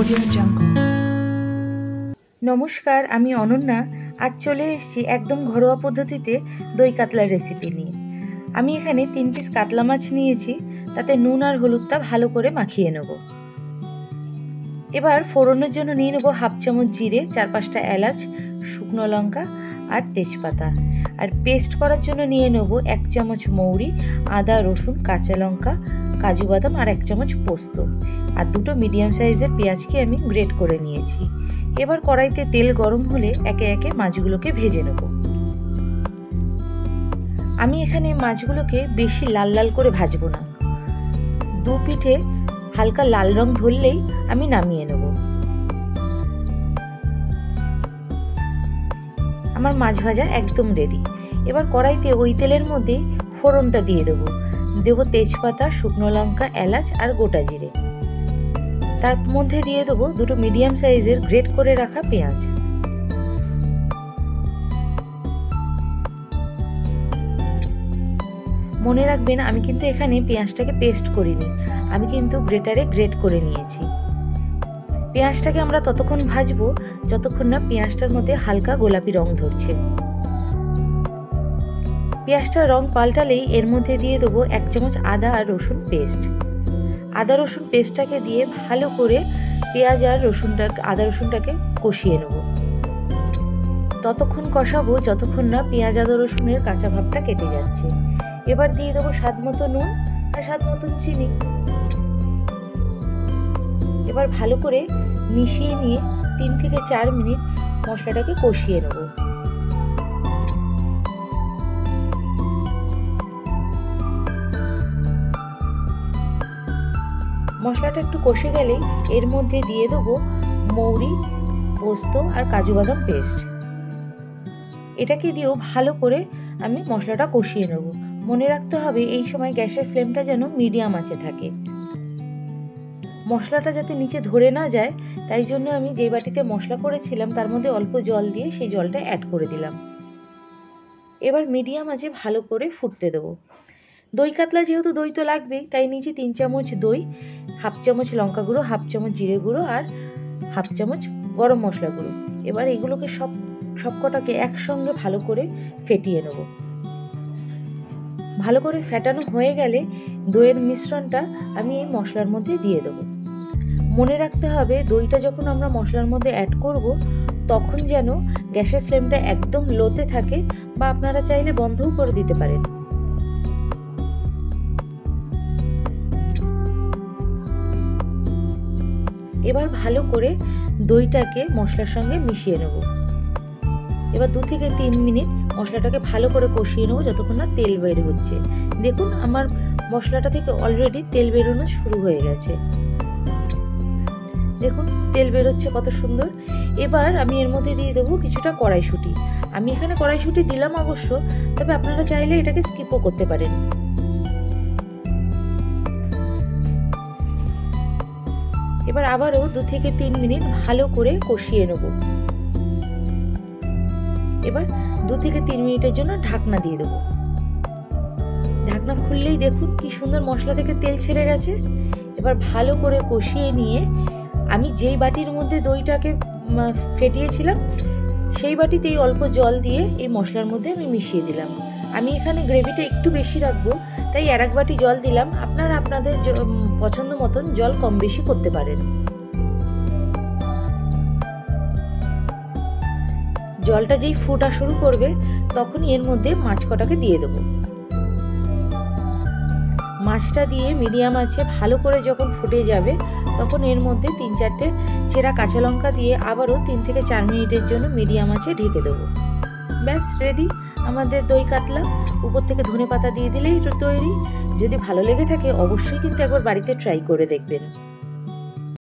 Audio Jungle। নমস্কার, আমি অনন্যা। আজ চলে এসেছি একদম ঘরোয়া পদ্ধতিতে দই কাতলার রেসিপি নিয়ে। আমি এখানে 3 পিস কাতলা মাছ নিয়েছি, তাতে নুন আর হলুদটা ভালো করে মাখিয়ে নেব। এবার ফোড়নের জন্য নিয়ে নেব 1/2 চামচ জিরে, 4-5টা এলাচ, শুকনো লঙ্কা আর তেজপাতা। আর পেস্ট করার জন্য নিয়ে নেব 1 চামচ মৌরি, আদা, রসুন, কাঁচা লঙ্কা, কাজু বাদাম আর 1 চামচ পোস্ত। আর 2টো মিডিয়াম সাইজের পেঁয়াজকে আমি গ্রেট করে নিয়েছি। এবার কড়াইতে তেল গরম হলে একে একে মাছগুলোকে ভেজে নেব। আমি এখানে মাছগুলোকে বেশি লাল লাল করে ভাজবো না, 2 পিঠে হালকা লাল রং ধরলেই আমি নামিয়ে নেব। আমার মাছ ভাজা একদম রেডি। এবার কড়াইতে ওই তেলের মধ্যে ফোড়নটা দিয়ে দেবো তেজপাতা, শুকনো লঙ্কা, এলাচ আর গোটা জিরে। তার মধ্যে দিয়ে দেবো 2টো মিডিয়াম সাইজের গ্রেট করে রাখা পেঁয়াজ। মনে রাখবেন, আমি কিন্তু এখানে পেঁয়াজটাকে পেস্ট করিনি, আমি কিন্তু গ্রেটারে গ্রেট করে নিয়েছি। পেঁয়াজটাকে আমরা ততক্ষণ ভাজবো যতক্ষণ না পেঁয়াজটার মধ্যে হালকা গোলাপি রং ধরছে। পেঁয়াজটার রং পাল্টালেই এর মধ্যে দিয়ে দেবো 1 চামচ আদা আর রসুন পেস্ট। আদা রসুন পেস্টটাকে দিয়ে ভালো করে পেঁয়াজ আর আদা রসুনটাকে কষিয়ে নেব। ততক্ষণ কষাবো যতক্ষণ না পেঁয়াজ আদা রসুনের কাঁচা ভাবটা কেটে যাচ্ছে। এবার দিয়ে দেবো স্বাদ মতো নুন আর স্বাদ মতো চিনি। এবার ভালো করে মিশিয়ে নিয়ে 3 থেকে 4 মিনিট মশলাটাকে কষিয়ে নেব। মশলাটা একটু কষে গেলেই এর মধ্যে দিয়ে দেবো মৌরি, পোস্ত আর কাজু বাদাম পেস্ট। এটাকে দিয়েও ভালো করে আমি মশলাটা কষিয়ে নেব। মনে রাখতে হবে এই সময় গ্যাসের ফ্লেমটা যেন মিডিয়াম আঁচে থাকে, মশলাটা যাতে নিচে ধরে না যায়। তাই জন্য আমি যে বাটিতে মশলা করেছিলাম তার মধ্যে অল্প জল দিয়ে সেই জলটা অ্যাড করে দিলাম। এবার মিডিয়াম আঁচে ভালো করে ফুটতে দেবো। দই কাতলা যেহেতু দই তো লাগবেই, তাই নিচে 3 চামচ দই, 1/2 চামচ লঙ্কা গুঁড়ো, 1/2 চামচ জিরে গুঁড়ো আর 1/2 চামচ গরম মশলা গুঁড়ো। এবার এগুলোকে সবকটাকে একসঙ্গে ভালো করে ফেটিয়ে নেব। ভালো করে ফেটানো হয়ে গেলে দইয়ের মিশ্রণটা আমি এই মশলার মধ্যে দিয়ে দেবো। মনে রাখতে হবে দইটা যখন আমরা মশলার মধ্যে অ্যাড করব তখন যেন গ্যাসের ফ্লেমটা একদম লোতে থাকে, বা আপনারা চাইলে বন্ধও করে দিতে পারেন। এবার ভালো করে দইটাকে মশলার সঙ্গে মিশিয়ে নেব। এবার 2 থেকে 3 মিনিট মশলাটাকে ভালো করে কষিয়ে নেব যতক্ষণ না তেল বের হচ্ছে। দেখুন আমার মশলাটা থেকে অলরেডি তেল বেরোনো শুরু হয়ে গেছে। দেখুন তেল বেরোচ্ছে কত সুন্দর। এবার আমি এর মধ্যে দিয়ে দেবো কিছুটা কড়াইশুঁটি। আমি এখানে কড়াইশুঁটি দিলাম অবশ্য, তবে আপনারা চাইলে এটাকে স্কিপও করতে পারেন। এবার আবারও 2 থেকে 3 মিনিট ভালো করে কষিয়ে নেব। এবার 2 থেকে 3 মিনিটের জন্য ঢাকনা দিয়ে দেবো। ঢাকনা খুললেই দেখুন কি সুন্দর মশলা থেকে তেল ছেড়ে গেছে। এবার ভালো করে কষিয়ে নিয়ে আমি যেই বাটির মধ্যে দইটাকে ফেটিয়েছিলাম সেই বাটিতেই অল্প জল দিয়ে এই মশলার মধ্যে আমি মিশিয়ে দিলাম। আমি এখানে গ্রেভিটা একটু বেশি রাখবো, তাই 1 বাটি জল দিলাম। আপনারা আপনাদের পছন্দ মতন জল কম বেশি করতে পারেন। জলটা যেই ফোটা শুরু করবে তখনই এর মধ্যে মাছ কটাকে দিয়ে দেবো। মাছটা দিয়ে মিডিয়াম আঁচে ভালো করে যখন ফুটে যাবে তখন এর মধ্যে 3-4টে চেরা কাঁচা লঙ্কা দিয়ে আবারও 3 থেকে 4 মিনিটের জন্য মিডিয়াম আঁচে ঢেকে দেবো। ব্যাস রেডি আমাদের দই কাতলা। উপর থেকে ধনেপাতা দিয়ে দিলেই তৈরি। যদি ভালো লেগে থাকে অবশ্যই কিন্তু একবার বাড়িতে ট্রাই করে দেখবেন।